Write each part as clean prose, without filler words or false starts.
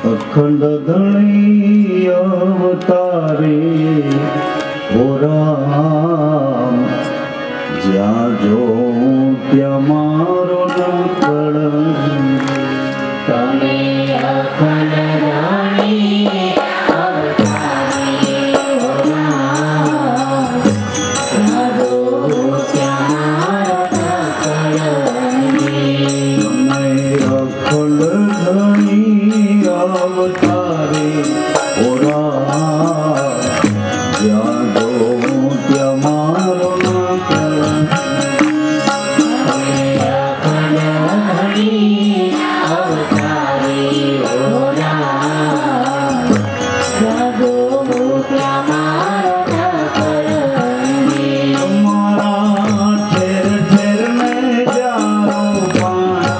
अखंड धनी अवतारे ओ राम ज्या जो त्या मारो न कळंग तमे अखंड धनी अवतारे ओ राम ज्या जो त्या मारो न कळंग तमे अखंड धनी अवतारे ओ राम ज्या जो त्या मारो न कळंग ठेर ठेर में जाओ पाना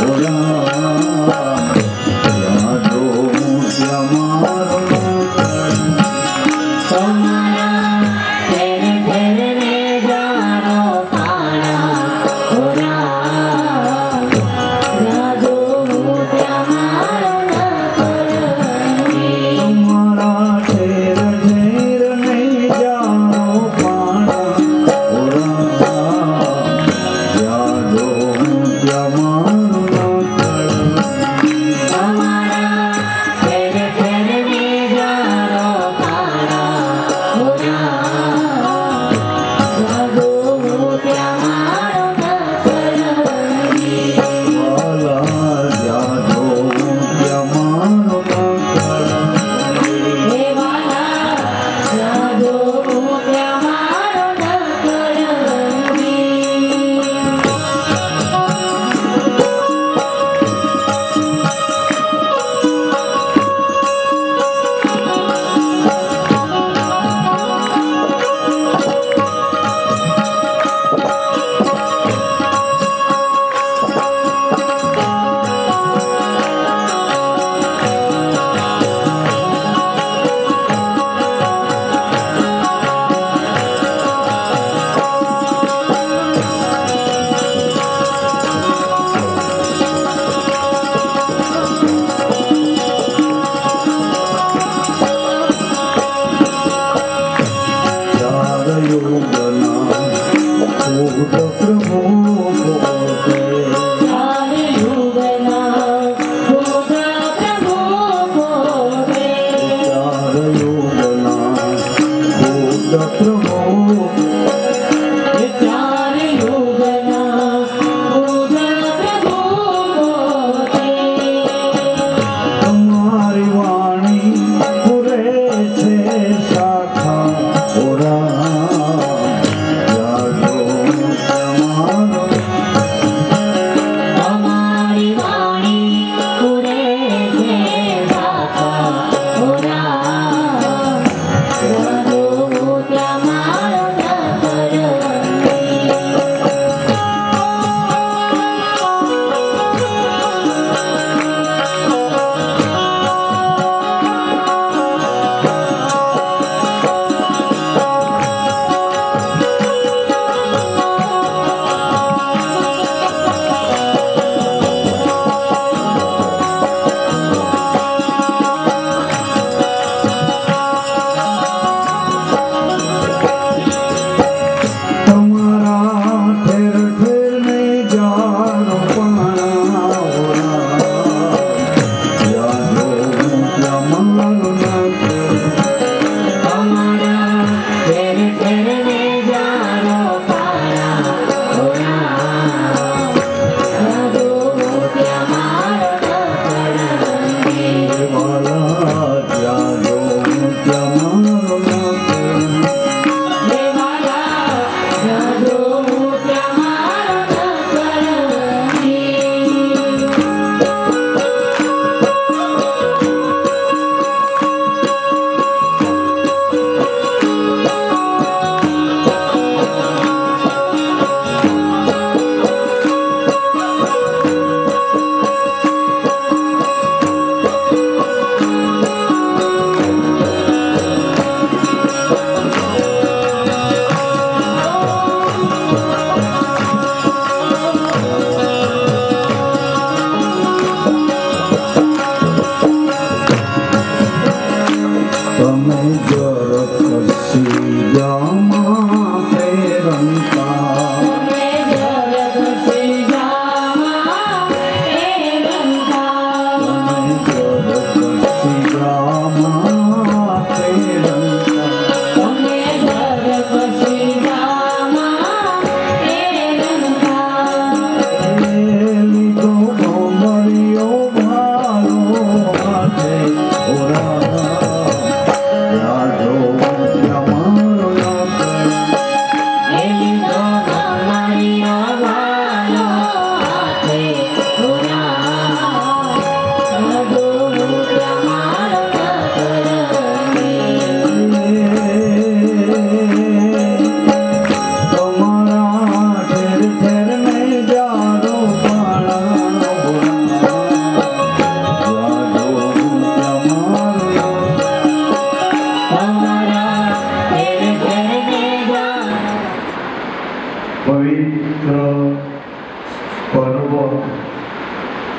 ओ राम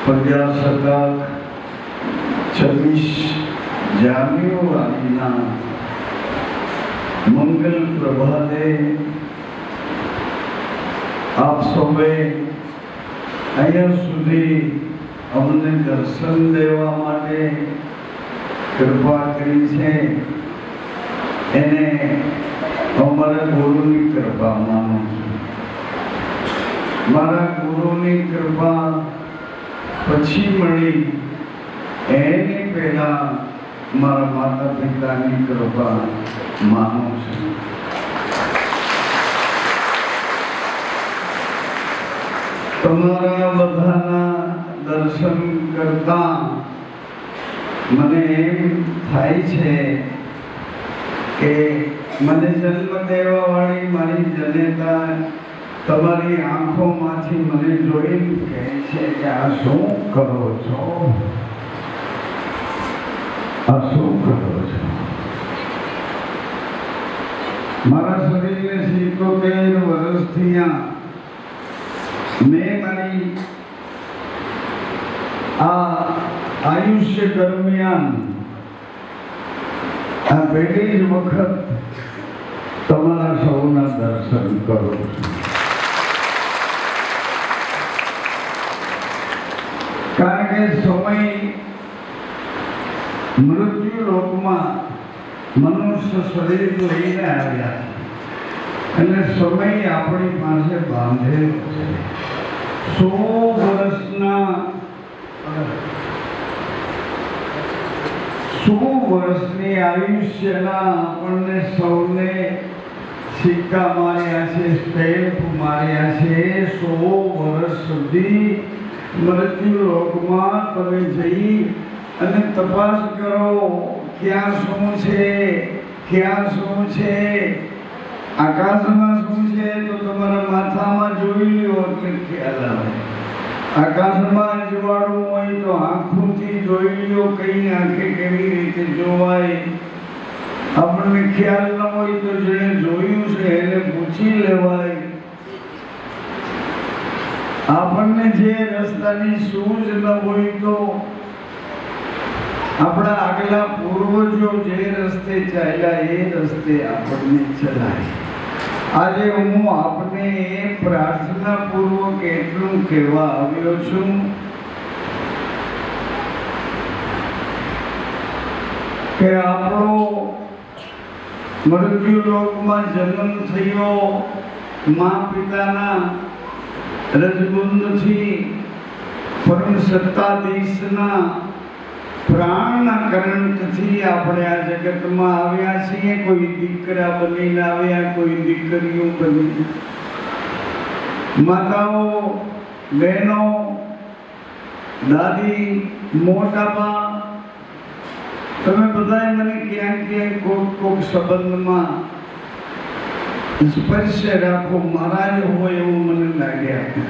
પ્રજાસત્તાક 26 જાન્યુઆરીના મંગલ પ્રભાતે આપ સૌએ અહીંયા સુધી અમને દર્શન દેવા માટે કૃપા કરી છે એને અમારા ગુરુની કૃપા માનું છું. મારા ગુરુની કૃપા પછી મળી એની પહેલા મારા માતા પિતાની કૃપા માનું છું. તમારા બધાના દર્શન કરતા મને એમ થાય છે કે મને જન્મ દેવા વાળી મારી જનેતા તમારી આંખોમાંથી મને જોઈને કહે છે કે આ શું કરો છો, આ શું કરો છો. મારા શરીરને 77 વર્ષથી મેં મારી આ આયુષ્ય દરમિયાન આ પહેલી જ વખત તમારા સૌના દર્શન કરું છું. કારણ કે સમય મૃત્યુ લોકમાં મનુષ્ય શરીર લઈને આવ્યા અને સમય આપણી પાસે બાંધેલો છે. 100 વર્ષની આયુષ્યના આપણને સૌને સિક્કા માર્યા છે, સ્ટેમ્પ માર્યા છે. 100 વર્ષ સુધી મૃત્યુ લોકમાં તમે જઈ અને તપાસ કરો ક્યાં શું છે, ક્યાં શું છે, આકાશમાં શું છે તો તમારા માથામાં જોઈ લો એટલે ખ્યાલ આવે. આકાશમાં જવાળું હોય તો આંખોથી જોઈ લો, કઈ આંખે કેવી રીતે જોવાય. આપણને ખ્યાલ ન હોય તો જેને જોયું છે એને પૂછી લેવાય. આપણને જે રસ્તાની સૂઝ ન હોય તો આપણા આગલા પૂર્વજો જે રસ્તે ચાલ્યા એ રસ્તે આપણને ચલાય. આજે હું આપને પ્રાર્થના પૂર્વક એટલું કહેવા આવ્યો છું કે આપણો મૃત્યુ લોકમાં જન્મ થયો મા પિતાના રજબુંદથી પરમ સત્તાધીશના પ્રાણના કરંટથી આપણે આ જગતમાં આવ્યા છીએ. કોઈ દીકરા બનીને આવ્યા, કોઈ દીકરીઓ બની. માતાઓ, બહેનો, દાદી, મોટાબા, તમે બધાએ મને ક્યાંક ક્યાંક કોક સંબંધમાં સ્પર્શ રાખો મારા જ હોય એવું મને લાગ્યા.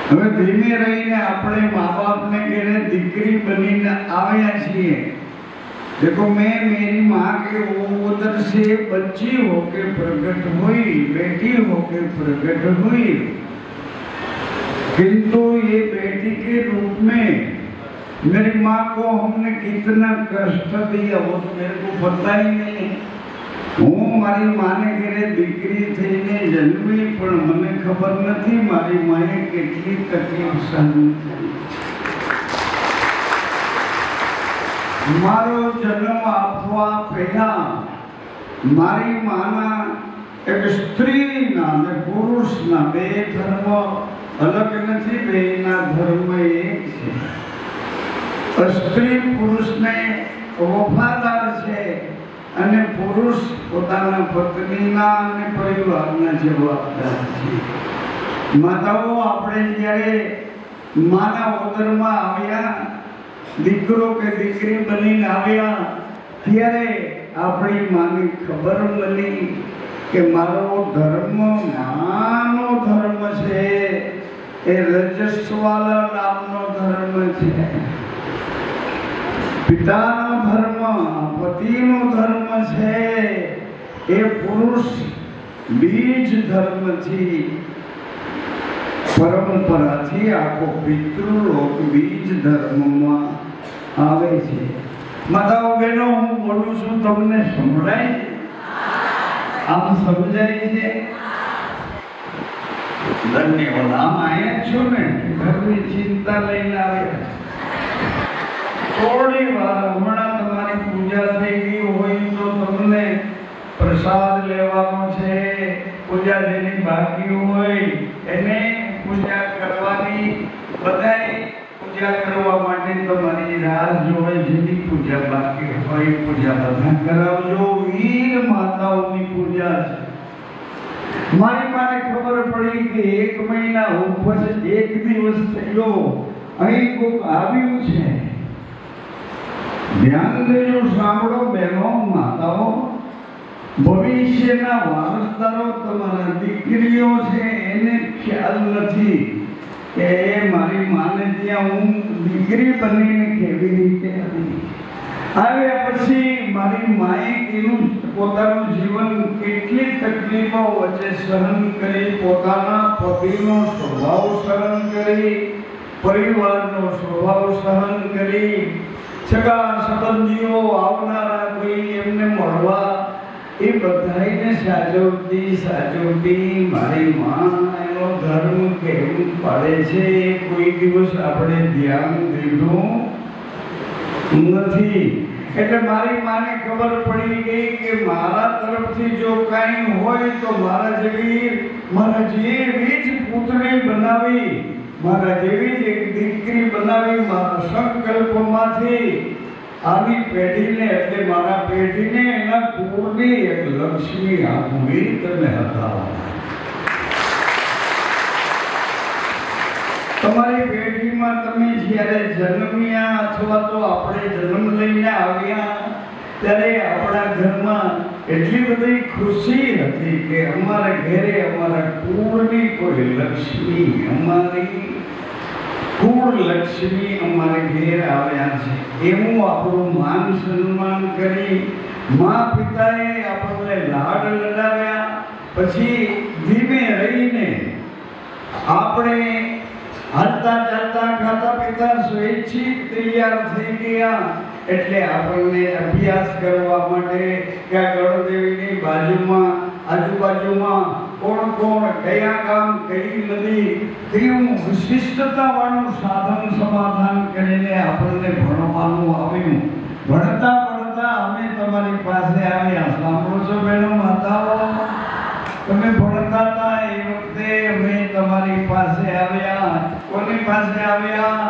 હવે ધીમે રહીને આપણે મા બાપને ઘેરે દીકરી બનીને આવ્યા છીએ. देखो मैं मेरी माँ के उदर से बच्ची होके प्रकट हुई, बेटी होके प्रकट हुई, किंतु ये बेटी के रूप में मेरी माँ को हमने कितना कष्ट दिया वो तो मेरे को पता ही नहीं. હું મારી માને ઘરે દીકરી થઈને જન્મી પણ મને ખબર નથી મારી માએ કેટલી તકલીફ સહન કરી. મારો જન્મ આપવા પહેલા મારી માના એક સ્ત્રીના અને પુરુષના બે ધર્મ અલગ નથી, બેના ધર્મ એક છે. સ્ત્રી પુરુષને વફાદાર છે અને પુરુષ પોતાના પત્નીના અને પરિવારના જવાબદાર છે. માતાઓ, આપણે જ્યારે માના ઉદરમાં આવ્યા, દીકરો કે દીકરી બનીને આવ્યા, ત્યારે આપણી માને ખબર મળી કે મારો ધર્મ માનો ધર્મ છે, એ રજસ્વાલા નામનો ધર્મ છે. પિતાનો ધર્મ, પતિનો ધર્મ છે, એ પુરુષ બીજ ધર્મથી પરંપરાથી આખો પિતૃલોક બીજ ધર્મમાં આવે છે. માતાઓ બહેનો, હું બોલું છું તમને સંભળાય? આમ સમજાય છે? ધન્યવાદ. આમ અહીંયા છો ને, ઘરની ચિંતા લઈને આવે. થોડી વાર હમણાં તમારી પૂજા થઈ ગઈ હોય તો તમને પ્રસાદ લેવાનો છે. પૂજા જેની બાકી હોય એને પૂજા કરવાની. બધાય પૂજા કરવા માટે તમારી રાહ જોવે. જેની પૂજા બાકી હોય પૂજા બધા કરાવજો. વીર માતાઓની પૂજા છે. મારી પાસે ખબર પડી કે 1 મહિના ઉપવાસ 1 દિવસ થયો, અહીં કોક આવ્યું છે. ધ્યાન દેજો, સાંભળો બહેનો, માતાઓ. ભવિષ્યના વારસદારો તમારા દીકરીઓ છે, એને ખ્યાલ નથી કે મારી માને ત્યાં હું દીકરી બનીને કેવી રીતે આવી. આવ્યા પછી મારી માએ એનું પોતાનું જીવન કેટલી તકલીફો વચ્ચે સહન કરી, પોતાના પતિનો સ્વભાવ સહન કરી, પરિવારનો સ્વભાવ સહન કરી, સગા સંબંધીઓ આવનારા કોઈ એમને મળવા, એ બધાને સાચવતી મારી માં એનો ધર્મ કેમ પાડે છે કોઈ દિવસ આપણે ધ્યાન દીધું નથી. એટલે મારી માને ખબર પડી ગઈ કે મારા તરફથી જો કાંઈ હોય તો મારા જેવી જ પુત્રી બનાવી, મારા જેવી જ એક દીકરી બનાવી, મારા સંકલ્પમાંથી આવી પેઢીને, એટલે મારા પેઢીને એના કુળની એક લક્ષ્મી આપવી તમે હતા. તમારી પેઢીમાં તમે જ્યારે જન્મ્યા અથવા તો આપણે જન્મ લઈને આવ્યા ત્યારે આપણા ઘરમાં એટલી બધી ખુશી હતી કે અમારા ઘરે અમારા કુળની કોઈ લક્ષ્મી, અમારી કુળ લક્ષ્મી અમારે ઘેર આવ્યા છે. એવું આપણું માન સન્માન કરી મા પિતાએ આપણને લાડ લડાવ્યા. પછી ધીમે રહીને આપણે હાલતા ચાલતા ખાતા પીતા સ્વૈચ્છિક તૈયાર થઈ ગયા. એટલે આપણને અભ્યાસ કરવા માટે ક્યાં ગણદેવીની બાજુમાં આજુબાજુમાં કોણ કયા ગામ કઈ નદી કયું વિશિષ્ટતા વાળું સાધન સમાધાન કરીને આપણને ભણવાનું આવ્યું. ભણતા અમે તમારી પાસે આવ્યા. સાંભળો છો બહેનો, માતાઓ? તમે ભણતા હતા એ વખતે અમે તમારી પાસે આવ્યા. કોની પાસે આવ્યા?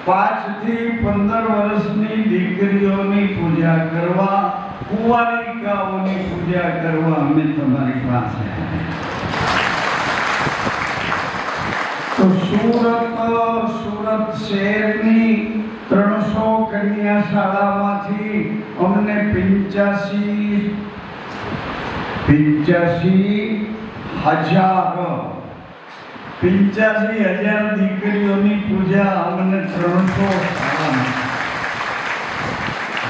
5 થી 15 વર્ષની દીકરીઓની પૂજા કરવા, કુંવારિકાઓની પૂજા કરવા અમે તમારી પાસે આવ્યા. તો સુરત શહેરની 300 કન્યા શાળામાંથી અમને 85,000 દીકરીઓની પૂજા અમને 300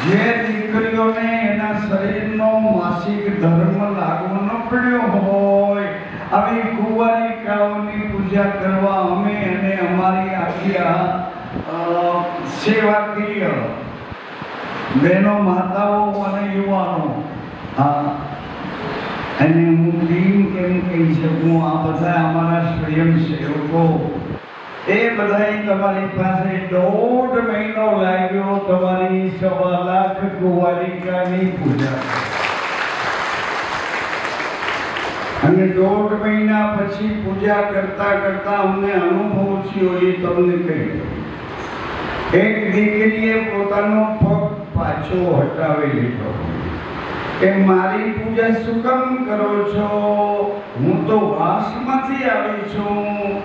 જે દીકરીઓને એના શરીરનો માસિક ધર્મ લાગુ ન પડ્યો હોય આવી કુંવારિકાઓની પૂજા કરવા અમે અને અમારી આખી સેવાકીય બહેનો, માતાઓ અને યુવાનો, અને હું ટીમ કેમ કહી શકું, આ બધા અમારા સ્વયંસેવકો, એ બધાય તમારી પાસે 1.5 મહિનો લાગ્યો તમારી 1.25 લાખ કુંવારિકાની પૂજા. અને 1.5 મહિના પછી પૂજા કરતા અમને અનુભવ થયો એ તમને કહ્યું. એક દીકરીએ પોતાનો પગ પાછો હટાવી લીધો કે મારી પૂજા શું કામ કરો છો? હું તો વાસમાંથી આવી છું.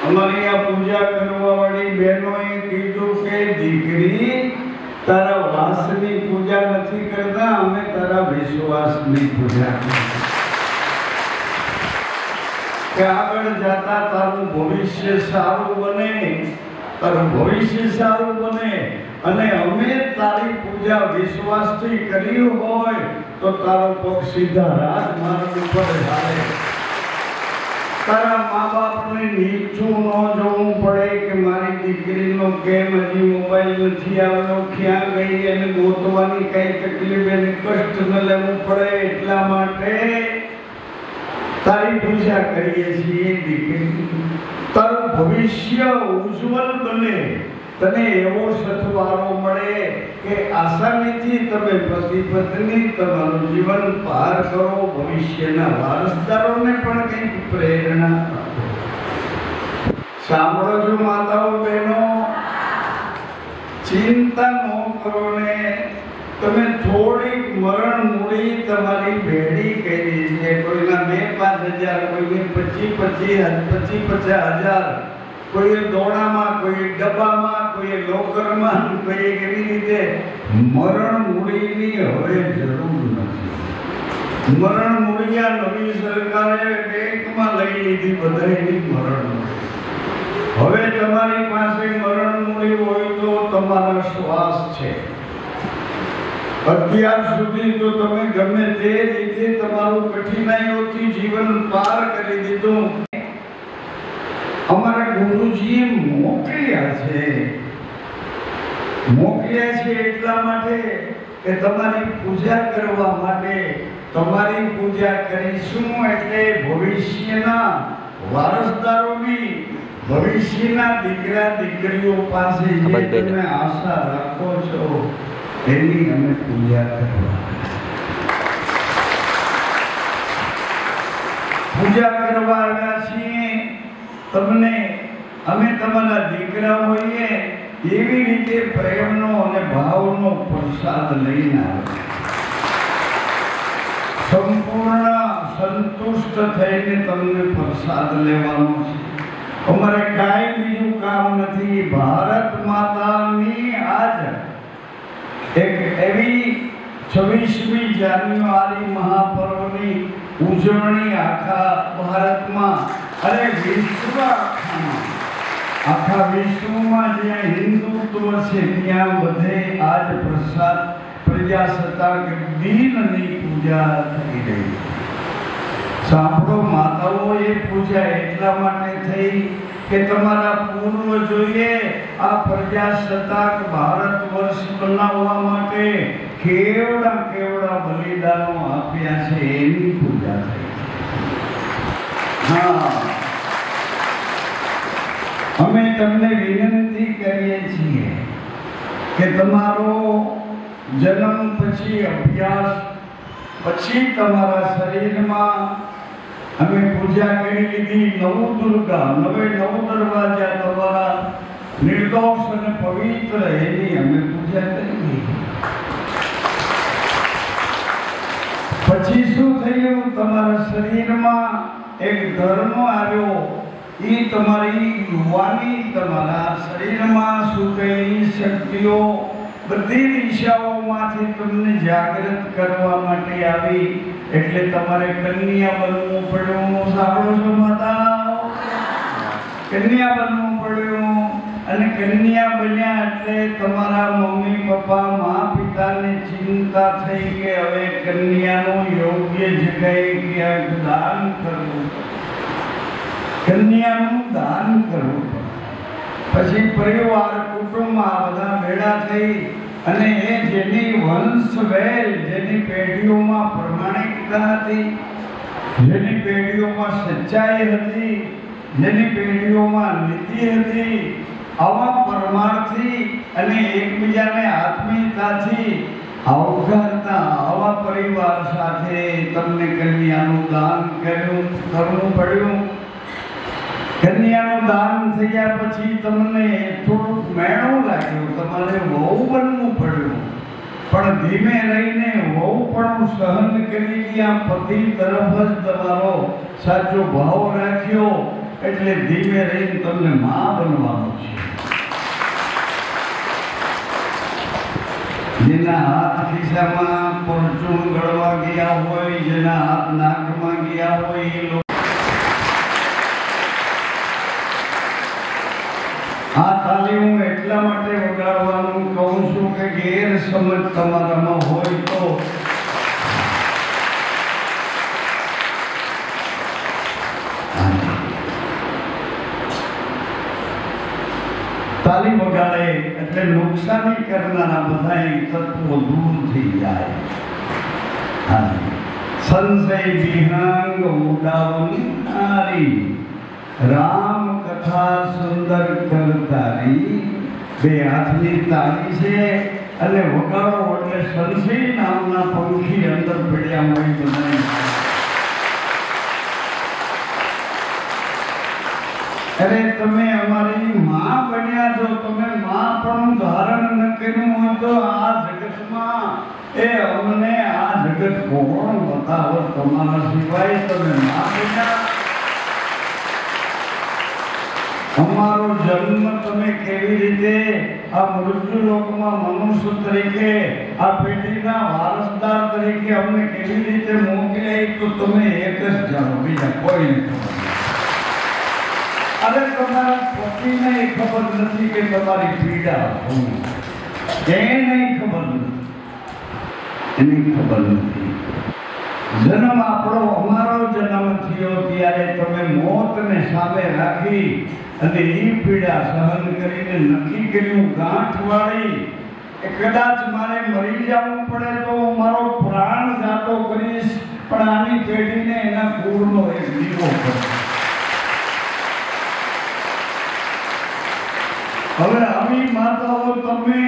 અમારી આ પૂજા કરવા વાળી બહેનોએ કીધું કે દીકરી, તારા વાસની પૂજા નથી કરતા, અમે તારા વિશ્વાસની પૂજા કરીએ કે આગળ જતા તારું ભવિષ્ય સારું બને, અને અમે તારી પૂજા વિશ્વાસથી કરી હોય તો તારો પગ સીધા રાજમાર્ગ ઉપર ચાલે. તારા મા બાપને નીચું ન જોવું પડે કે મારી દીકરીનો કેમ હજી મોબાઈલ નથી આવ્યો, ક્યાં ગઈ, એને ગોતવાની કઈ તકલીફ, એને કષ્ટ ન લેવું પડે. એટલા માટે તારી પૂજા કરીએ છીએ દીકરી. તારું ભવિષ્ય ઉજ્જવલ બને, તને એવો સથવારો મળે કે આસાનીથી તમે પતિ પત્ની તમારું જીવન પાર કરો. ભવિષ્યના વારસદારોને પણ કંઈક પ્રેરણા આપો. સાંભળો છો માતાઓ બહેનો, ચિંતા ન કરો ને. તમે થોડીક મરણ મૂડી તમારી ભેડી કરી છે. કોઈના 2-5 હજાર, કોઈને 25-50 હજાર, કોઈ દોડામાં, કોઈ ડબ્બામાં, કોઈ લોકરમાં, કોઈ એવી રીતે. મરણ મૂડીની હવે જરૂર નથી. મરણ મૂડી આ નવી સરકારે બેંકમાં લઈ લીધી બધાની મરણ મૂડી. હવે તમારી પાસે મરણ મૂડી હોય તો તમારા શ્વાસ છે. અત્યાર સુધી તો તમે ગમે તે રીતે તમારું કઠિનાઈઓથી જીવન પાર કરી દીધું. અમારા ગુરુજીએ મોકલ્યા છે એટલા માટે કે તમારી પૂજા કરવા માટે. તમારી પૂજા કરીશું એટલે ભવિષ્યના વારસદારોની, ભવિષ્યના દીકરા દીકરીઓ પાસે જે તમે આશા રાખો છો એની અમે પૂજા કરવા આવ્યા છીએ. તમને અમે તમારા દીકરા હોઈએ એવી રીતે પ્રેમનો અને ભાવનો પ્રસાદ લઈને આવ્યા. સંપૂર્ણ સંતુષ્ટ થઈને તમને પ્રસાદ લેવાનો છે. અમારે કાંઈ બીજું કામ નથી. ભારત માતાની આજ એક એવી 26મી જાન્યુઆરી મહાપર્વની ઉજવણી આખા ભારતમાં અને આખા વિશ્વમાં જ્યાં હિન્દુત્વ છે ત્યાં બધે આજ પ્રજાસત્તાક દિનની પૂજા થઈ રહી. સાંભળો માતાઓ, એ પૂજા એટલા માટે થઈ કે તમારા પૂર્વજોએ આ પ્રજાસત્તાક ભારત વર્ષ બનાવવા માટે કેવડા બલિદાનો આપ્યા છે એની પૂજા થઈ. હા, અમે તમને વિનંતી કરીએ છીએ કે તમારો જન્મ પછી, અભ્યાસ પછી તમારા શરીરમાં અમે પૂજા કરી લીધી. નવદુર્ગા, 9 દરવાજા તમારા નિર્દોષ અને પવિત્ર એની અમે પૂજા કરી લીધી. પછી શું થયું? તમારા શરીરમાં એક ધર્મ આવ્યો. એ તમારી યુવાની, તમારા શરીરમાં સુકેલી શક્તિઓ બધી દિશાઓમાંથી તમને જાગૃત કરવા માટે આવી. એટલે તમારે કન્યા બનવું પડ્યું. સાંભળો છો માતા? કન્યા બનવું પડ્યું. અને કન્યા બન્યા એટલે તમારા મમ્મી પપ્પા, મા પિતાને ચિંતા થઈ કે હવે કન્યાનું યોગ્ય જગ્યાએ ક્યાંક દાન કરવું, કન્યાનું દાન કરવું. પછી પરિવાર, કુટુંબ આ બધા ભેળા થઈ અને એ જેની વંશવેલ, જેની પેઢીઓમાં પ્રમાણિકતા હતી, જેની પેઢીઓમાં સચ્ચાઈ હતી, જેની પેઢીઓમાં નીતિ હતી, આવા પરમાર્થી અને એકબીજાને આત્મીયતાથી આવકારતા આવા પરિવાર સાથે તમને કન્યાનું દાન કરવું પડ્યું. કન્યાનું દાન થયા પછી તમને થોડુંક મેણું લાગ્યું, તમારે વહુ બનવું પડ્યું. પણ ધીમે રહીને વહુ પણ સહન કરી ગયા. પતિ તરફ જ તમારો સાચો ભાવ રાખ્યો એટલે ધીમે રહીને તમને માં બનવાનું છે. જેના હાથ ખિસ્સામાં પરચું ગળવા ગયા હોય, જેના હાથ નાકમાં ગયા હોય, આ તાલી હું એટલા માટે વગાડવાનું કહું છું કે ગેરસમજ તમારામાં હોય તો તાલી વગાડે એટલે નુકસાની કરનારા બધા તત્વો દૂર થઈ જાય. સંશય વિહંગ ઉડાવનારી રામ કથા સુંદર કરતારી. બે હાથની તાળી છે અને વગાડો એટલે સંશય નામના પંખી અંદર પડ્યા હોય બધા. અરે તમે અમારી માં બન્યા છો, તમે માં પણ ધારણ ન કર્યું હોય તો આ જગતમાં એ અમને આ જગત કોણ બતાવો તમારા સિવાય? તમે માં બન્યા. અમારો જન્મ તમે કેવી રીતે આ મૃત્યુ લોકમાં મનુષ્ય તરીકે આ પેઢીના વારસદાર તરીકે અમને કેવી રીતે મોકલ્યા તો તમે એક જ જાણો, બીજા કોઈ નહીં. અરે તમારા પતિને ખબર નથી કે તમારી પીડા એને ખબર નથી, એની ખબર નથી. જન્મ આપણો અમારો જન્મ થયો ત્યારે તમે મોતને સામે રાખી અને એ પીડા સહન કરીને નક્કી કર્યું ગાંઠવાળી કે કદાચ મારે મરી જવું પડે તો મારો પ્રાણ જાતો કરીશ, પણ આની પેઢીને એના કુળનો એક દીવો કરશે. હવે આવી માતાઓ તમે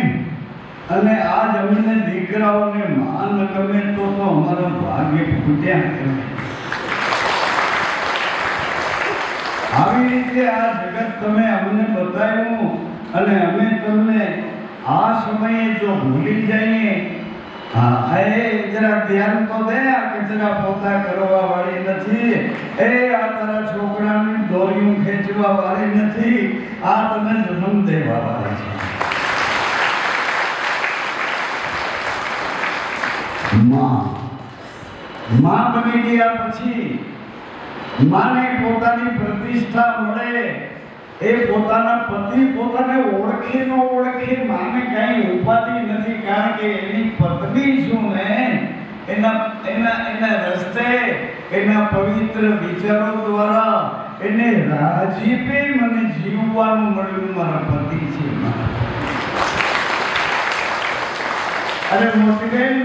અને આજ અમને દીકરાઓને માન ગમે તો અમારા ભાગ્ય પૂજ્યા કરે. આવી રીતે આ જગત તમે અમને બતાવ્યું અને અમે તમને આ સમયે જો ભૂલી જઈએ, હા એ જરા ધ્યાન તો દે, આ કચરા પોતા કરવા વાળી નથી, એ આ તારા છોકરાની દોરીઓ ખેંચવા વાળી નથી, આ તમે જન્મ દેવા વાળી છે. માં બની ગયા પછી માને પોતાની પ્રતિષ્ઠા મળે, એ પોતાના પતિ પોતાને ઓળખે ન ઓળખે માને કઈ ઉપાધિ નથી, કારણ કે એની પત્ની શું ને એના રસ્તે એના પવિત્ર વિચારો દ્વારા એને રાજીપે મને જીવવાનું મળ્યું, મારા પતિ છે. અરે મોટી બેન,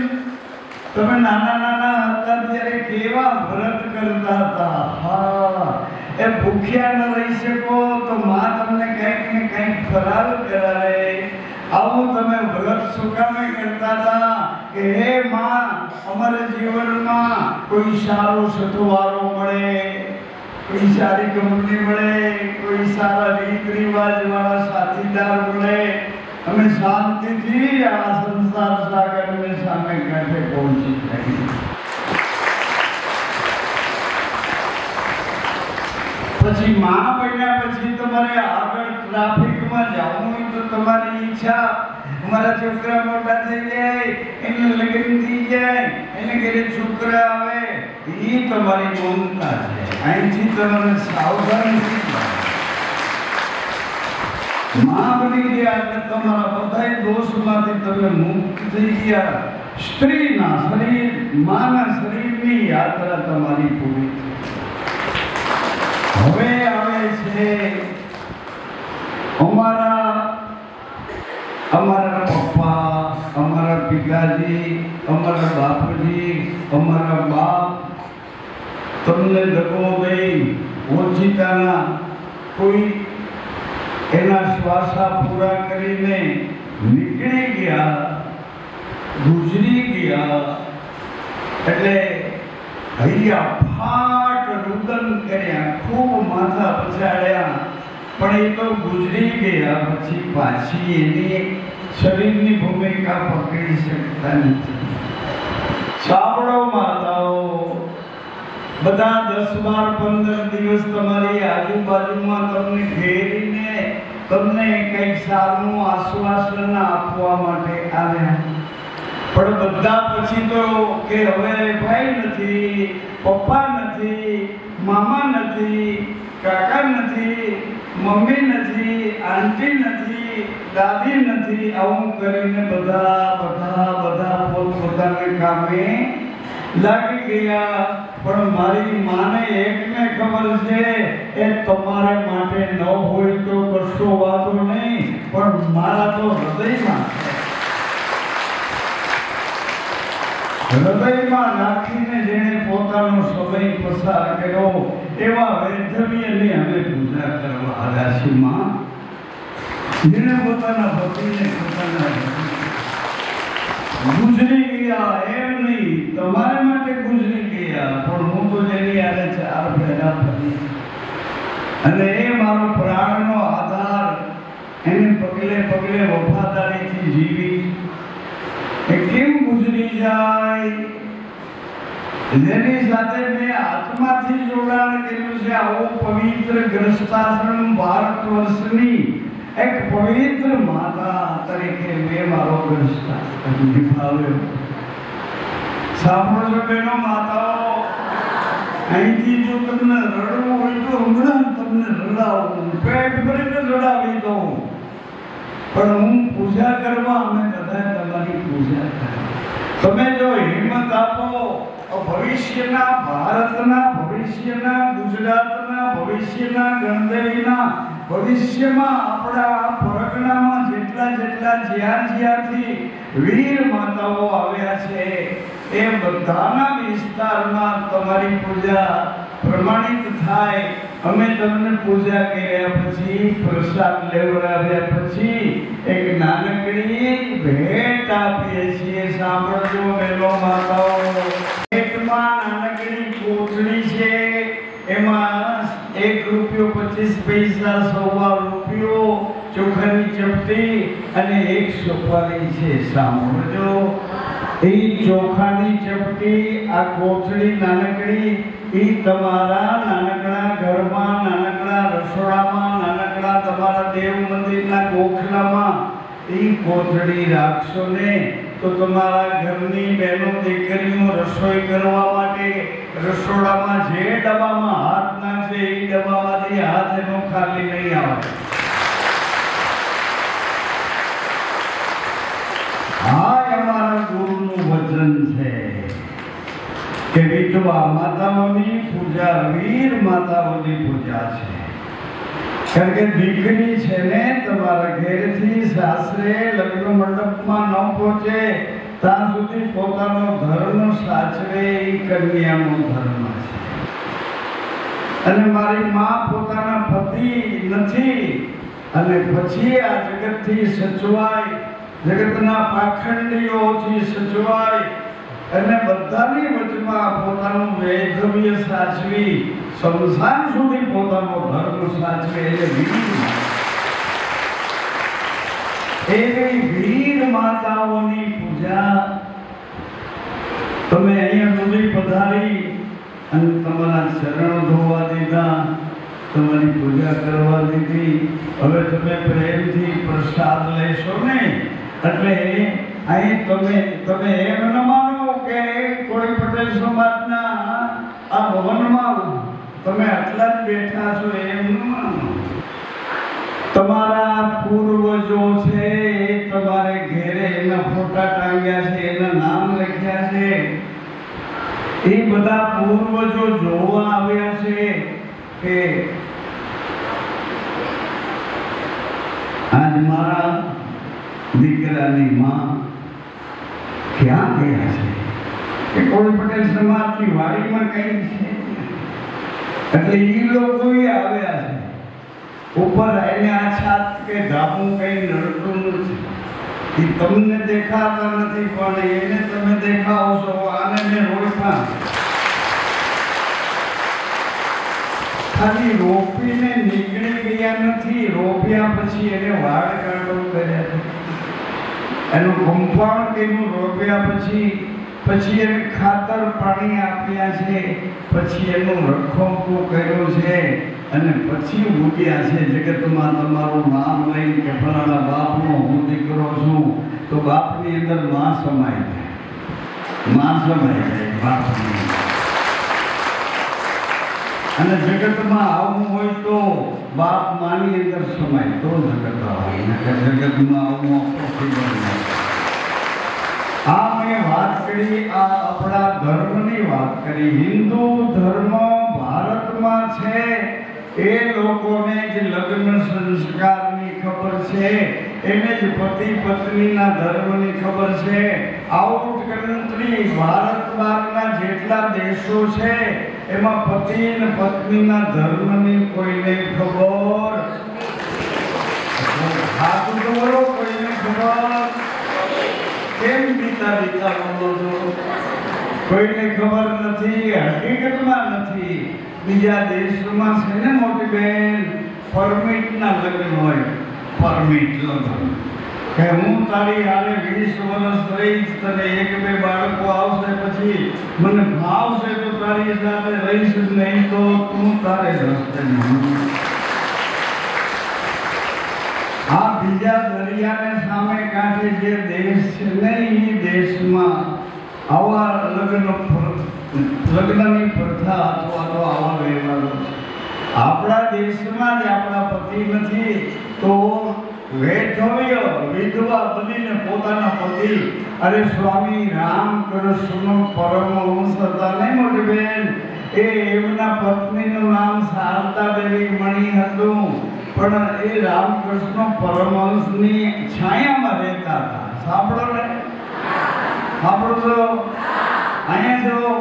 તમે નાના નાના હતા ત્યારે કેવા વ્રત કરતા હતા. હા, એ ભૂખ્યા ન રહી શકો તો માં તમને કંઈક ને કંઈક ફરાર કરાવે. આવું તમે વ્રત સુકામે કરતા હતા કે હે માં, અમારે જીવનમાં કોઈ સારો સથવારો મળે, કોઈ સારી કંપની મળે, કોઈ સારા રીત રિવાજ વાળા સાથીદાર મળે, અમે શાંતિથી આ સંસાર સાગરને સામે કાંઠે પહોંચી જાય. પછી માં બન્યા પછી તમારે આગળ ટ્રાફિકમાં જવું હોય તો તમારી ઈચ્છા, અમારા છોકરા મોટા થઈ જાય, એને લગ્ન થઈ જાય, એને ઘરે છોકરા આવે, એ તમારી મમતા છે. અહીંથી તમારે સાવધાન થઈ જાય. માં બની ગયા એટલે તમારા બધા દોષમાંથી તમે મુક્ત થઈ ગયા. સ્ત્રીના શરીર, માના શરીરની યાત્રા તમારી પૂરી. હવે આવે છે અમારા પપ્પા, અમારા પિતાજી, અમારા બાપુજી, અમારા બાપ તમને દગો દઈ ઓછીતાના કોઈ એના શ્વાસા પૂરા કરીને નીકળી ગયા, ગુજરી ગયા, એટલે હૈયા ફાટ રુદન કર્યા, ખૂબ માથા પછાડ્યા, પણ એ તો ગુજરી ગયા. પછી પાછી એની શરીરની ભૂમિકા પકડી શકતા નથી. સાંભળો માતાઓ, બધા 10-12-15 દિવસ તમારી આજુબાજુમાં તમને ઘેરીને તમને કંઈક સારું આશ્વાસન આપવા માટે આવ્યા, પણ બધા પછી તો કે હવે ભાઈ નથી, પપ્પા નથી, મામા નથી, કાકા નથી, મમ્મી નથી, આંટી નથી, દાદી નથી, આવું કરીને બધા પોતપોતાને કામે લાગી ગયા. પણ મારી માને એકને ખબર છે, એ તમારે માટે ન હોય તો કશો વાંધો નહીં, પણ મારા તો હૃદયમાં રાખીને જેણે પોતાનો સમય પસાર કર્યો એવા વૈધવ્યની અમે પૂજા કરવા આવ્યા છીએ. માં જેણે પોતાના પતિને ગુજરી ગયા, એમ નહીં તમારે માટે ગુજરી ગયા, પણ હું તો જેની આને 4 ફેરા ફરી અને એ મારો પ્રાણનો આધાર, એને પગલે પગલે વફાદારીથી જીવી, એ કેમ ગુજરી જાય? જેની સાથે મેં આત્માથી જોડાણ કર્યું છે, આવું પવિત્ર ગ્રસ્તાશ્રમ ભારત વર્ષની એક પવિત્ર માતા તરીકે મેં મારો ગ્રસ્તાશ્રમ નિભાવ્યો. સાંભળો છો બહેનો, માતાઓ, અહીંથી જો તમને રડવું હોય તો હમણાં તમને રડાવું, પેટ ભરીને રડાવી દઉં, પણ હું પૂજા કરવા, અમે બધા તમારી પૂજા કરવા. તમે જો હિંમત આપો, ભવિષ્યના ભારતના, ભવિષ્યના ગુજરાતના, ભવિષ્યના ગણદેવીના, ભવિષ્યમાં આપણા પરગણામાં જેટલા જ્યાંથી વીર માતાઓ આવ્યા છે, એ બધાના વિસ્તારમાં તમારી પૂજા પ્રમાણિત થાય. અમે તમને પૂજા કર્યા પછી, પ્રસાદ લેવડાવ્યા પછી એક નાનકડી ભેટ આપીએ છીએ. સાંભળજો બહેનો, માતાઓ, ભેટમાં નાનકડી કોથળી છે, એમાં 1 રૂપિયો 25 પૈસા, 1.25 રૂપિયો, ચોખાની ચપટી અને 1 સોપારી છે. સાંભળજો, એ ચોખાની ચપટી, આ કોથળી નાનકડી, એ તમારા નાનકડા ઘરમાં, નાનકડા રસોડામાં, નાનકડા તમારા દેવ મંદિરના ગોખલામાં એ કોથળી રાખશો ને, તો તમારા ઘરની બહેનો દીકરીઓ રસોઈ કરવા માટે રસોડામાં જે ડબ્બામાં હાથ નાખશે, એ ડબ્બામાંથી હાથ એનો ખાલી નહીં આવે. હા, અમારા ગુરુનું વચન છે કે વિધવા માતાઓની પૂજા વીર માતાઓની પૂજા છે. કારણ કે દીકરી છે ને, તમારા ઘેરથી સાસરે લગ્ન મંડપમાં ન પહોંચે ત્યાં સુધી પોતાનો ધર્મ સાચવે, એ કન્યાનો ધર્મ છે. અને મારી માં પોતાના પતિ નથી અને પછી આ જગતથી સચવાય, જગતના પાખંડીઓથી સચવાય અને બધાની વચમાં પોતાનું વૈધવ્ય સાચવી, સંસાર સુધી પોતાનો ધર્મ સાચવે, એવી વીર માતાઓની પૂજા તમે અહીંયા સુધી પધારી અને તમારા ચરણ ધોવા દીધા, તમારી પૂજા કરવા દીધી. હવે તમે પ્રેમથી પ્રસાદ લેશો ને, એટલે અહીં તમે એમ ન માનો કે કોઈ પટેલ સમાજના આ ભવનમાં તમે આટલા જ બેઠા છો, એમ ન માનો. તમારા પૂર્વજો છે, તમારે ઘેરે એના ફોટા ટાંગ્યા છે, એના નામ લખ્યા છે, એ બધા પૂર્વજો જોવા આવ્યા છે કે આજ મારા દીકરાની માં ક્યાં ગયા છે, કે કોઈ પટેલ સમાજની વાડીમાં કઈ છે, એટલે એ લોકો આવ્યા છે. ઉપર એને આ છાત કે ધાબું કઈ નડતું નથી, એ તમને દેખાતા નથી, પણ એને તમે દેખાવો છો. આને મેં રોક્યા, ખાલી રોપીને નીકળી ગયા નથી, રોપ્યા પછી એને વાડ કાઢો કર્યા છે, એનું કમ્પાઉન્ડ કર્યું, રોપ્યા પછી એને ખાતર પાણી આપ્યા છે, પછી એનું રખોપું કર્યું છે અને પછી ઉગ્યા છે. જગતમાં તમારું નામ લઈને કે ફલાણા બાપનો હું દીકરો છું, તો બાપની અંદર માં સમાય જાય, માં સમાય જાય બાપની. અને જગતમાં આવવું હોય તો બાપ માની અંદર સમાય તો જગત આવે, જગતમાં આવવું પોસિબલ નથી. આ મેં વાત કરી, આ આપણા ધર્મની વાત કરી. હિન્દુ ધર્મ ભારતમાં છે એ લોકોને જ લગ્ન સંસ્કારની ખબર છે, એને જ પતિ પત્નીના ધર્મની ખબર છે. આઉટ કન્ટ્રી ભારત બહારના જેટલા દેશો છે એમાં પતિ અને પત્નીના ધર્મની કોઈને ખબર હાથું તો બોલો, કોઈને ખબર કેમ બીતા બીતા બોલો છો? કોઈને ખબર નથી, હકીકતમાં નથી. બીજા દેશોમાં છે ને મોટી બેન, પરમિટના લગ્ન હોય, પરમિટ લગ્ન કે હું તારી હારે 20 વર્ષ રહીશ, તને 1-2 બાળકો આવશે, પછી મને ભાવશે તો તારી સાથે રહીશ, નહીં તો તું તારે રસ્તે નહીં. આ બીજા દરિયાને સામે કાંઠે જે દેશ છે ને એ દેશમાં આવા લગ્નની પ્રથા અથવા તો આવા વ્યવહારો છે. આપણા દેશમાં જ આપણા પતિ નથી તો વૈધવ્ય વિધવા બનીને પોતાના પતિ, અરે સ્વામી રામકૃષ્ણ પરમહંસ હતા નહીં મોટી બેન, એ એમના પત્નીનું નામ શારદા દેવી મણી હતું, પણ એ રામકૃષ્ણ પરમહંસની છાયામાં રહેતા હતા. સાંભળો ને, સાંભળો છો? અહીંયા જો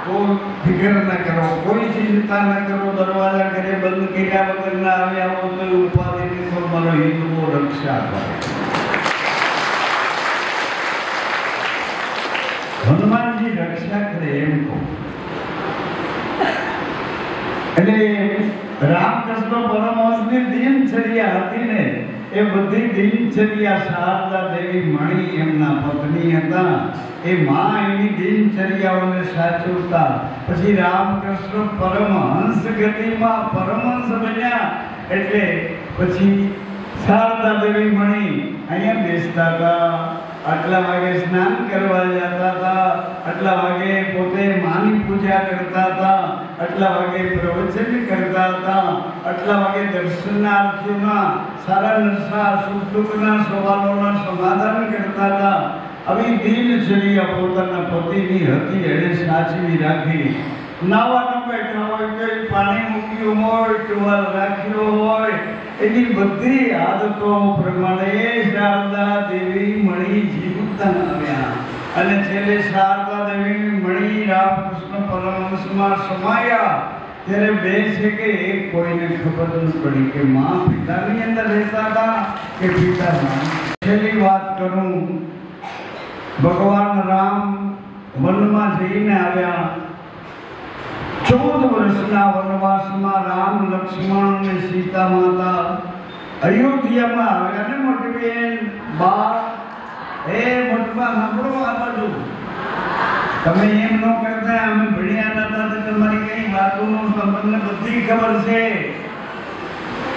તો ફિકર ન કરો, કોઈ ચિંતા ન કરો, દરવાજા ઘરે બંધ કર્યા વગર ના આવ્યા હો તો ઉપાધિની તો મારો હિન્દુઓ રક્ષા કરે. હનુમાનજી રક્ષા કરે એમ કહું. એટલે રામકૃષ્ણ પરમહંસની દિનચર્યા હતી ને, એ બધી દિનચર્યા શારદા દેવી મણી એમના પત્ની હતા, એ માં એની દિનચર્યાઓને સાચવતા. પછી રામકૃષ્ણ પરમહંસ ગતિમાં પરમહંસ બન્યા એટલે પછી શારદા દેવી મણી અહીંયા બેસતા હતા, આટલા વાગે સ્નાન કરવા જતા હતા, આટલા વાગે પોતે માની પૂજા કરતા હતા, આટલા વાગે પ્રવચન કરતા હતા, આટલા વાગે દર્શનાર્થીઓના સારા નરસા સુખ દુઃખના સવાલોના સમાધાન કરતા હતા. આવી દિનચર્યા પોતાના પતિની હતી, એને સાચવી રાખી. નાવાના બેઠા હોય, કોઈ પાણી મૂક્યું હોય, ટુવાલ રાખ્યો હોય, એની બધી આદતો પ્રમાણે શારદા દેવી મણી જીવતા આવ્યા. અને છેલ્લે શારદા દેવી મણી રામકૃષ્ણ પરમહંસમાં સમાયા ત્યારે બે છે કે એક કોઈને ખબર ન પડી કે માં પિતાની અંદર રહેતા હતા કે પિતામાં. છેલ્લી વાત કરું, ભગવાન રામ વનમાં જઈને આવ્યા. 14 વર્ષના વનવાસમાં રામ, લક્ષ્મણ અને સીતા માતા અયોધ્યામાં આવ્યા ને મોટી બેન. બા એ મોટમાં સાંભળો, આ બાજુ તમે એમ ન કરતા અમે ભણ્યા નતા તો તમારી કઈ વાતોનો તમને બધી ખબર છે,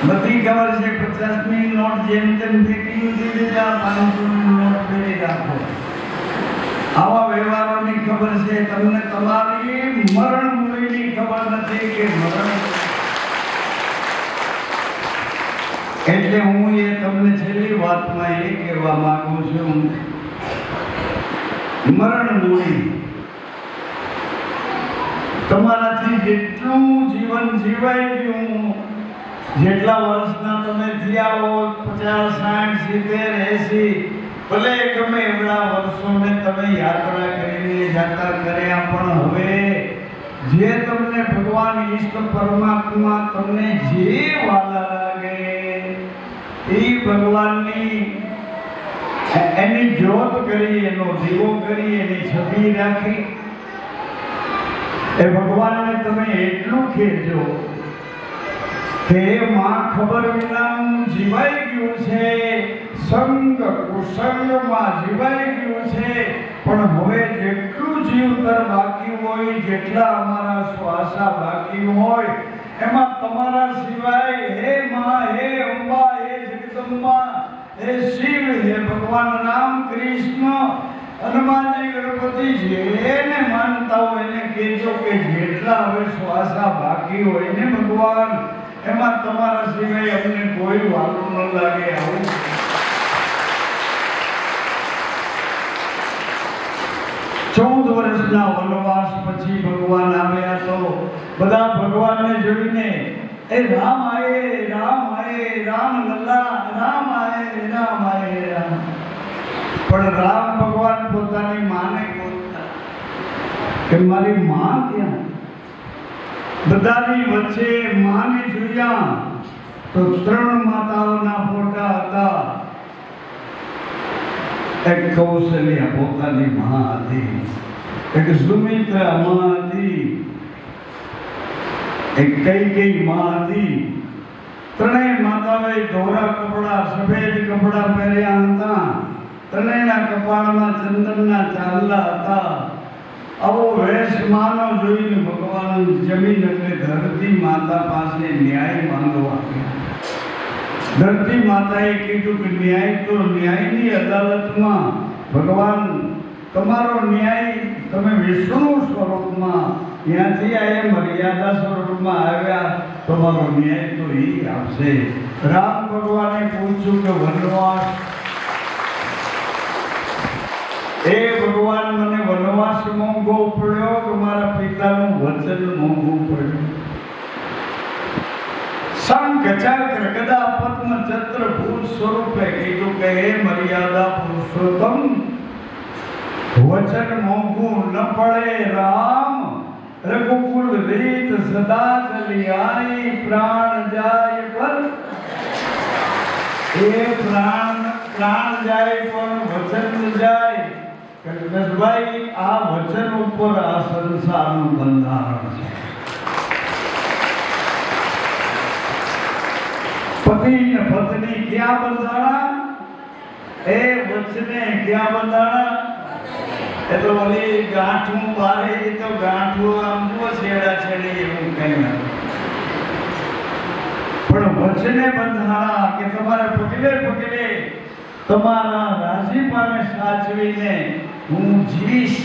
બધી ખબર છે. 50ની નોટ જેમ તેમ ફેંકી દીધી, 500ની નોટ ફેરી રાખો. આવા વ્યવહારોની ખબર છે તમને, તમારી મરણ મૂળની ખબર નથી કે મરણ. એટલે હું એ તમને છેલ્લી વાતમાં એ કહેવા માંગુ છું, મરણ મૂળી તમારાથી જેટલું જીવન જીવાઈ ગયું, જેટલા વર્ષના તમે થયા હો, 50, 60, 70, 80, ભલે ગમે એવડા વર્ષોને તમે યાત્રા કરીને જાતા કર્યા, પણ હવે જે તમને ભગવાન ઈષ્ટ પરમાત્મા તમને જે વાલા લાગે એ ભગવાનની એની જ્યોત કરી, એનો દીવો કરી, એની છબી રાખી, એ ભગવાનને તમે એટલું કહેજો કે માં ખબર વિનાનું જીવાઈ ગયું છે, સંગ કુસંગમાં જીવાઈ ગયું છે, પણ હવે જેટલું જીવતર બાકી હોય, જેટલા અમારા શ્વાસા બાકી હોય, એમાં તમારા સિવાય હે માં, હે અંબા, હે જગદંબા, હે શિવ, હે ભગવાન રામ કૃષ્ણ, હનુમાનજી ગણપતિ જેને માનતા હોય એને કહેજો કે જેટલા હવે શ્વાસા બાકી હોય ને ભગવાન એમાં તમારા સિવાય અમને કોઈ વાલું ન લાગે. આવું 14 વર્ષના વનવાસ પછી ભગવાન આવ્યા તો બધા ભગવાનને જોઈને એ રામ આયે રામ લલ્લા રામ આયે રામ. પણ રામ ભગવાન પોતાની માને બોલતા કે મારી માં ક્યાં? બધાની વચ્ચે માને જોયા તો 3 માતાઓના ફોટા હતા. એક કૌશલ્યા પોતાની માં હતી, એક સુમિત્રા માં હતી, એક કૈકેયી માં હતી. 3 માતાઓએ ધોળા કપડા સફેદ કપડા પહેર્યા હતા. 3ના કપાળમાં ચંદનના ચાંદલા હતા. આવો વેશ માનો જોઈને ભગવાન જમીન એટલે ધરતી માતા પાસે ન્યાય માંગવા ગયા. ધરતી માતાએ કીધું કે ન્યાય તો ન્યાયની અદાલતમાં ભગવાન તમારો ન્યાય તમે વિષ્ણુ સ્વરૂપમાં ત્યાંથી આ મર્યાદા સ્વરૂપમાં આવ્યા, તમારો ન્યાય તો એ આપશે. રામ ભગવાને પૂછ્યું કે વનવાસ એ ભગવાન મને વનવાસ મોંઘો પડ્યો કે મારા પિતાનું વચન મોંઘું પડ્યું? શંખ ચક્ર ગદા પદ્મ છત્ર ભૂત સ્વરૂપે કીધું કે હે મર્યાદા પુરુષોત્તમ, વચન મોંઘું ન પડે રામ. રઘુકુલ રીત સદા ચલી આઈ, પ્રાણ જાય પર એ પ્રાણ જાય પણ વચન જાય. કૃષ્ણભાઈ આ વચન ઉપર આ સંસારનું બંધારણ છે. પતિ ને પત્ની ક્યાં બંધાણા? એ વચને ક્યાં બંધાણા? એ તો ઓલી ગાંઠું બારે તો ગાંઠું આમ તો છેડા છેડી એવું કઈ નથી, પણ વચને બંધાણા કે તમારે પગલે પગલે તમારા રાજીપાને સાચવીને હું જીવીશ.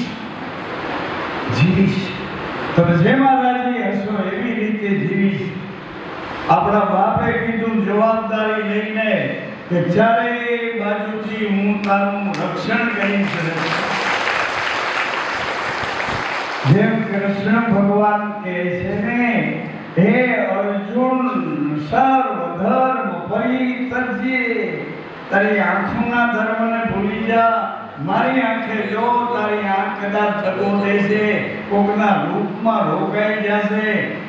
તમે જેમાં રાજી હશો એવી રીતે જીવીશ. આપણા બાપે કીધું જવાબદારી લઈને કે ચારે બાજુથી હું તારું રક્ષણ કરીશ. જેમ કૃષ્ણ ભગવાન કહે છે ને, હે અર્જુન સર્વ ધર્મ પરિત્યજ્ય, તારી આંખોના ધર્મને ભૂલી જા. મારી આંખે જો તારી આંખ કદાચ દગો દેશે, કોકના રૂપમાં રોકાઈ જશે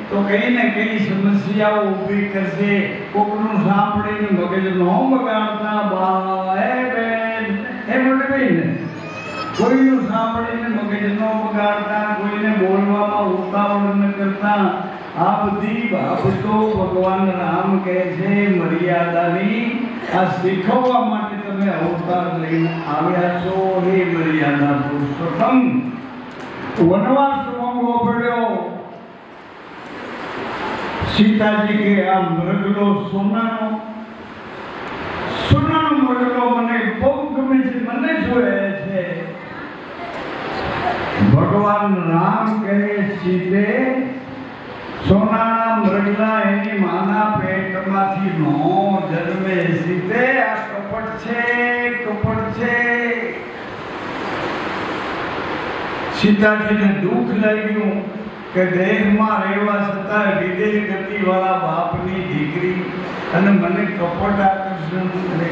તો કઈ ને કઈ સમસ્યાઓ ઊભી કરશે. કોકનું સાંભળીને મગજ નો બગાડતા બા હે બેન હે મોટી બેન, કોઈનું સાંભળીને મગજ નો બગાડતા, કોઈને બોલવામાં ઉતાવળ ન કરતા. આ બધી બાબતો ભગવાન રામ કહે છે મર્યાદાની આ શીખવવા માટે તમે અવતાર લઈને આવ્યા છો. હે મર્યાદા પુરુષોત્તમ, વનવાસ મોંઘો પડ્યો. સીતાજી કે આ મૃગલો સોનાનો મૃગલો મને બહુ ગમે છે, મને જોઈએ છે. ભગવાન રામ કહે સીતે, સોનાના મૃગલા એની માના પેટમાંથી નો જન્મે. સીતે આ કપટ છે. સીતાજીને દુઃખ લાગ્યું કે દેહમાં રહેવા છતાં વિદેહ ગતિ વાળા બાપની દીકરી અને મને કપટ આકર્ષણ કરે.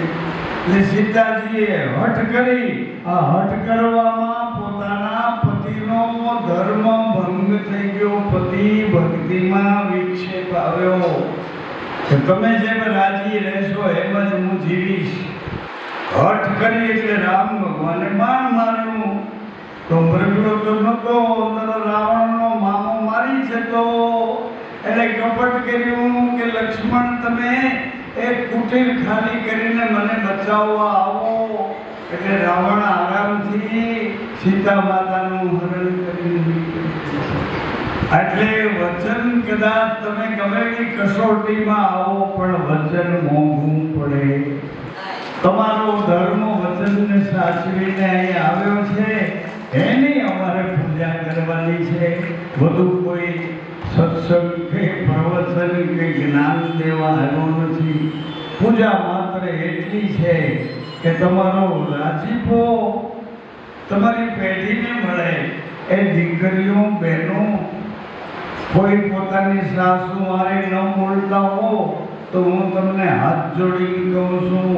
એટલે સીતાજીએ હઠ કરી. આ હઠ કરવામાં પોતાના પતિનો ધર્મ ભંગ થઈ ગયો. પતિ ભક્તિમાં વિક્ષેપ આવ્યો કે તમે જેમ રાજી રહેશો એમ જ હું જીવીશ. હઠ કરી એટલે રામ ભગવાને બાણ માર્યું તો મૃગલો તો નતો, રાવણનો મામો મારી જતો. એટલે કપટ કર્યું કે લક્ષ્મણ તમે એક કુટીર ખાલી કરીને મને બચાવવા આવો. એટલે રાવણ આરામથી સીતા માતાનું હરણ કરીને એટલે વચન કદાચ તમે ગમે તે કસોટીમાં આવો પણ વચન મોંઘું પડે. તમારો ધર્મ વચનને સાચવીને અહીં આવ્યો છે, એની અમારે પૂજા કરવાની છે. વધુ કોઈ સત્સંગ કે પ્રવચન કે જ્ઞાન દેવા આવ્યો નથી. પૂજા માત્ર એટલી છે કે તમારો રાજીપો તમારી પેઢીને મળે. એ દીકરીઓ બહેનો કોઈ પોતાની સાસુ હારે ન બોલતા હો તો હું તમને હાથ જોડીને કહું છું,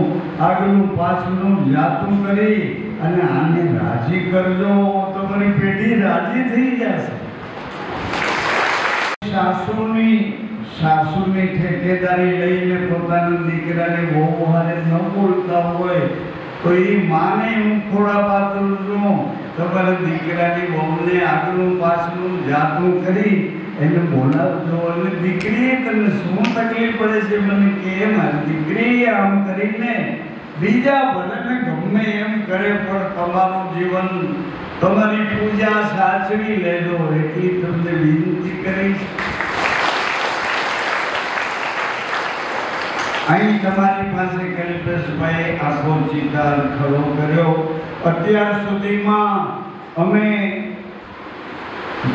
આગળનું પાછળનું જાતું કરી અને આને રાજી કરજો. તમારી પેઢી રાજી થઈ જશે. સાસુની ઠેકેદારી લઈને પોતાના દીકરાને બહુ હારે ન બોલતા હોય તો એ માને હું ખોડા પાતું છું. તમારા દીકરાની બહુને આગળનું પાછળનું જાતું કરી એને બોલાવજો. અને દીકરીએ તને શું તકલીફ પડે છે મને કેમ? દીકરી આમ કરીને બીજા ભલેને ગમે એમ કરે પણ તમારું જીવન તમારી પૂજા સાચવી લેજો એટલી તમને વિનંતી કરીશ. અહીં તમારી પાસે કલ્પેશભાઈ આખો ચિતાર ખડો કર્યો. અત્યાર સુધીમાં અમે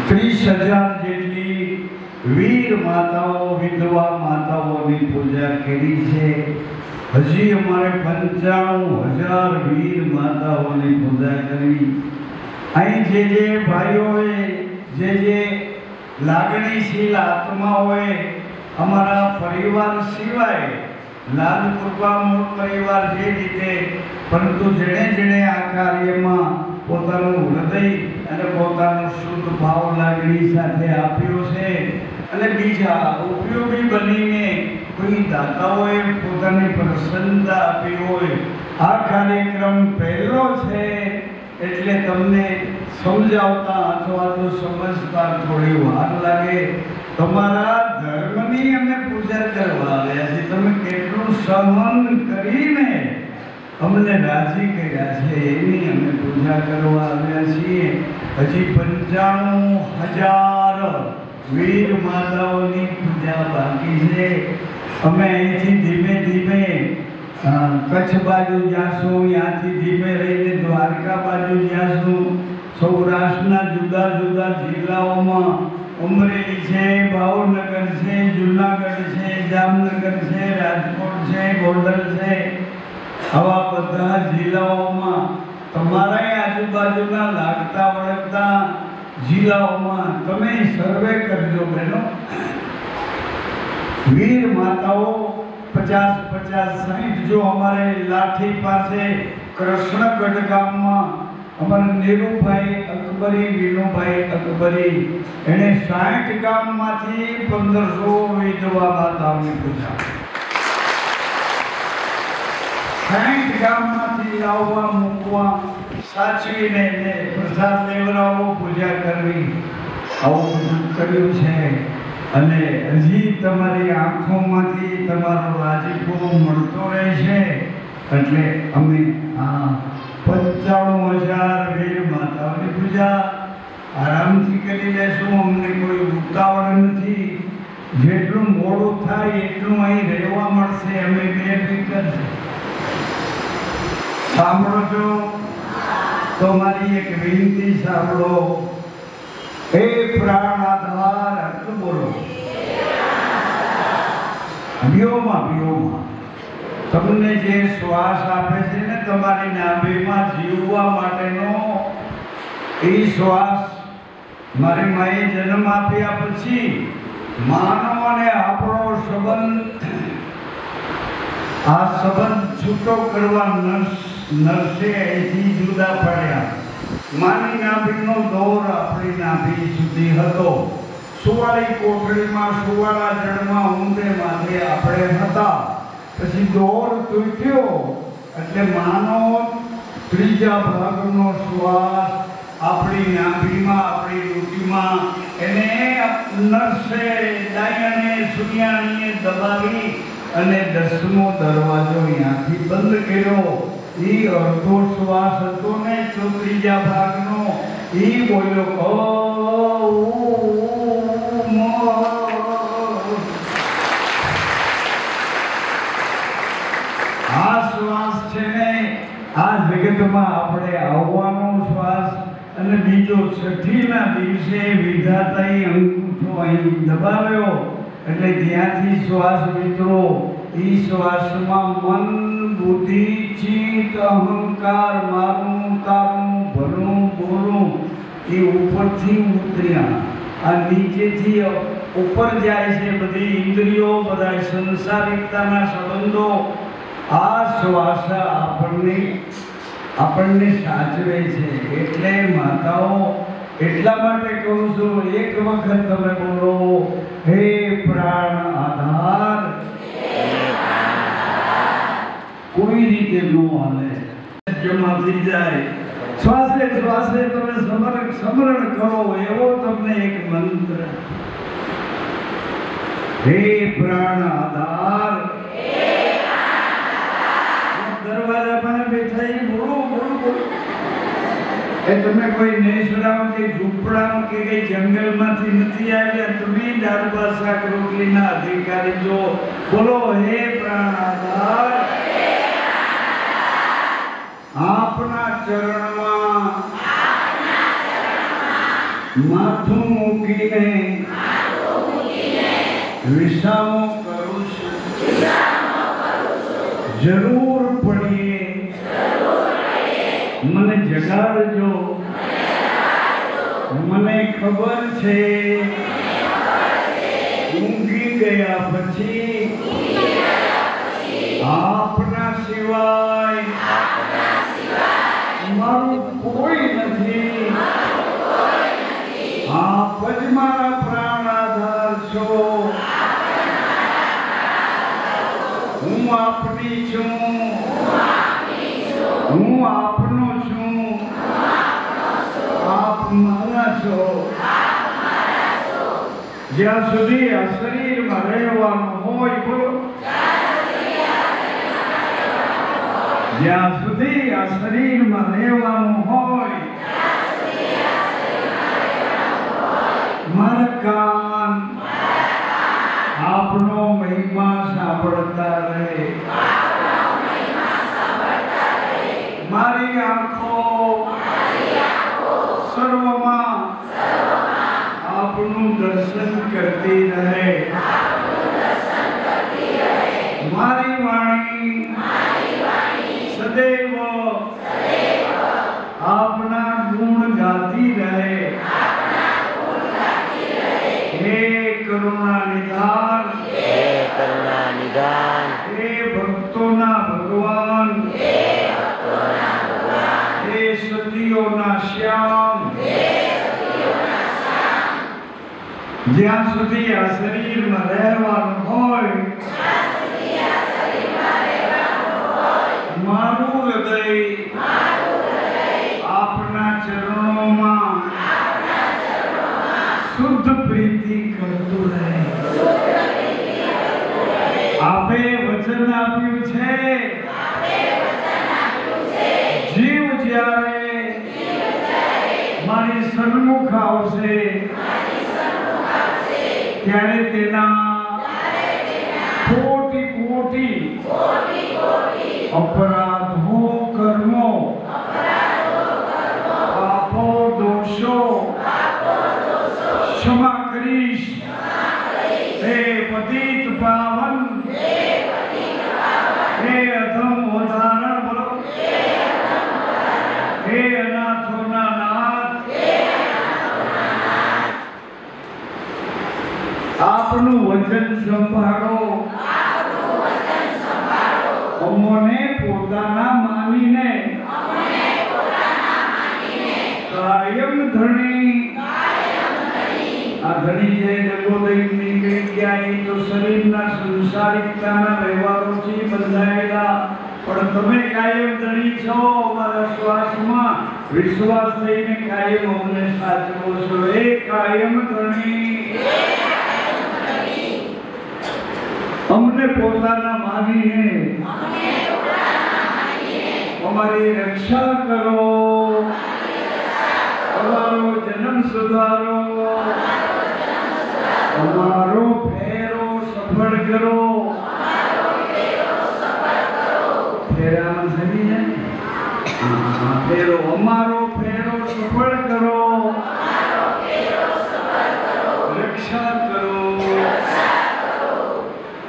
30,000 જેટલી વીર માતાઓ વિધવા માતાઓની પૂજા કરી છે. હજી અમારે 95,000 વીર માતાઓની પૂજા કરી. અહીં જે ભાઈઓએ જે લાગણીશીલ આત્માઓએ અમારા પરિવાર સિવાય લાલપુરવા મૂળ પરિવાર જે રીતે, પરંતુ જેણે આ કાર્યમાં પોતાનું હૃદય અને પોતાનો શુદ્ધ ભાવ લાગણી સાથે આપ્યો છે અને બીજા ઉપયોગી બનીને કોઈ દાતાઓએ પોતાની પ્રસન્નતા આપી હોય. આ કાર્યક્રમ પહેલો છે એટલે તમને સમજાવતા અથવા તો સમજતા થોડી વાર લાગે. તમારા ધર્મની અમે પૂજા કરવા આવ્યા છીએ. તમે કેટલું સહન કરીને અમને રાજી કર્યા છે એની અમે પૂજા કરવા આવ્યા છીએ. હજી 95,000 વીર માતાઓની પૂજા બાકી છે. અમે અહીંથી ધીમે ધીમે કચ્છ બાજુ જાશું, ત્યાંથી ધીમે રહીને દ્વારકા બાજુ જાશું. સૌરાષ્ટ્રના જુદા જુદા જિલ્લાઓમાં અમરેલી છે, ભાવનગર છે, જુનાગઢ છે, જામનગર છે, રાજકોટ છે, ગોંડલ છે, આવા બધા જિલ્લાઓમાં તમારા આજુબાજુના લાગતા વળગતા જિલ્લાઓમાં તમે સર્વે કરજો બહેનો. વીર માતાઓ 50, 60 જો અમારે લાઠી પાસે કૃષ્ણગઢ ગામમાં અમારા નીરુભાઈ અકબરી, વિનુભાઈ અકબરી, એને 60 ગામમાંથી 1500 વિધવા માતાઓની પૂજા, 60 ગામમાંથી લાવવા મૂકવા, સાચવીને એને પ્રસાદ લેવડાવવો, પૂજા કરવી, આવું બધું કર્યું છે. અને હજી તમારી આંખોમાંથી તમારો રાજીપો મળતો રહેશે. એટલે અમે આ 95,000 વીર માતાઓની પૂજા આરામથી કરી લેશું. અમને કોઈ ઉતાવળ નથી. જેટલું મોડું થાય એટલું અહીં રહેવા મળશે. અમે બેફિકર છે. સાંભળો છો તો મારી એક વિનંતી સાંભળો. હે પ્રાણ આધાર અર્થ બોલો. વ્યોમા તમને જે શ્વાસ આપે છે ને તમારી નાભીમાં જીવવા માટેનો, એ શ્વાસ મારી માએ જન્મ આપ્યા પછી માનો અને આપણો સંબંધ, આ સંબંધ છૂટો કરવા નર્સે અહીંથી જુદા પડ્યા. માની નાભીનો દોર આપણી નાભી સુધી હતો. સુવાળી કોઠડીમાં, સુવાળા જળમાં, ઊંડે માથે આપણે હતા. પછી દોર તૂટ્યો એટલે માનો ત્રીજા ભાગનો શ્વાસ આપણી નાભીમાં, આપણી રૂટીમાં, એને નર્સે ડાયણે સુનિયાણીએ દબાવી અને 10મો દરવાજો અહીંયાથી બંધ કર્યો. એ અડધો શ્વાસ હતો ને ત્રીજા ભાગનો, એ બોલ્યો આ શ્વાસ છે જગતમાં આપણે આવવાનો શ્વાસ અને બીજો છઠ્ઠીના દિવસે વિધાતાએ અંગૂઠો અહીં દબાવ્યો એટલે જ્યાંથી શ્વાસ મિત્રો એ શ્વાસમાં મન બુદ્ધિ ચિત્ત અહંકાર મારું તારું ભલું બોલું એ ઉપરથી ઉતર્યા આ નીચેથી ઉપર જાય છે બધી ઇન્દ્રિયો બધા સંસારિકતાના સંબંધો આ શ્વાસ આપણને સાચવે છે એટલે માતાઓ એટલા માટે કહું છું એક વખત તમે બોલો હે પ્રાણ આધાર કોઈ રીતે નો હાલે જમા થઈ જાય શ્વાસે શ્વાસે તમે સ્મરણ કરો એવો તમને એક મંત્ર હે પ્રાણ આધાર દરવાજા પાસે બેઠા બોલો બોલો બોલો એ તમે કોઈ નેસડાઓ કે ઝૂંપડાઓ કે કઈ જંગલમાંથી નથી આવ્યા તમે દારૂબા શાક રોટલીના અધિકારી જો બોલો હે પ્રાણ આધાર આપના ચરણમાં માથું મૂકીને વિસામો કરું છું જરૂર પડીએ મને જગાડજો મને ખબર છે ઊંઘી ગયા પછી આપના સિવાય મારું કોઈ નથી આપ જ મારા પ્રાણ આધાર છો હું આપની છું હું આપનો છું આપ મારા છો જ્યાં સુધી આ શરીરમાં રહેવાનું હોય બોલો જ્યાં સુધી આ શરીરમાં રહેવાનું હોય મારા કાન આપનો મહિમા સાંભળતા રહે મારી આંખો સર્વમાં આપનું દર્શન કરતી રહે મારી વાણી સદૈવ આપના ગુણ ગાતી રહે હે કરુણા નિધાન હે ભક્તોના ભગવાન હે સતીઓના શ્યામ જ્યાં સુધી આ શરીરમાં રહેવાનું હોય મારું હૃદય આપના ચરણોમાં શુદ્ધ પ્રીતિ કરતું રહે આપે વચન આપ્યું છે જીવ જ્યારે મારી સન્મુખ આવશે ત્યારે તેના કોટી કોટી અપરાધો કર્મો પાપો દોષો ક્ષમા કરીશ હે પતિત પાવન હે અધમ ઉદાહરણ બોલો હે અનાથોના નાથ આપનું વચન સંભાળો અમને પોતાના માનીને કાયમ ધણી આ ધણી જે જગોદૈવ નીકળી ગયા એ તો શરીરના સંસારિકતાના વ્યવહારોથી બંધાયેલા પણ તમે કાયમ ધણી છો અમારા શ્વાસમાં વિશ્વાસ લઈને કાયમ અમને સાચવો છો એ કાયમ ધણી અમને પોતાના માનીને અમારી રક્ષા કરો અમારો જન્મ સુધારો અમારો ફેરો સફળ કરો ફેરામાં સમજી જાય ફેરો અમારો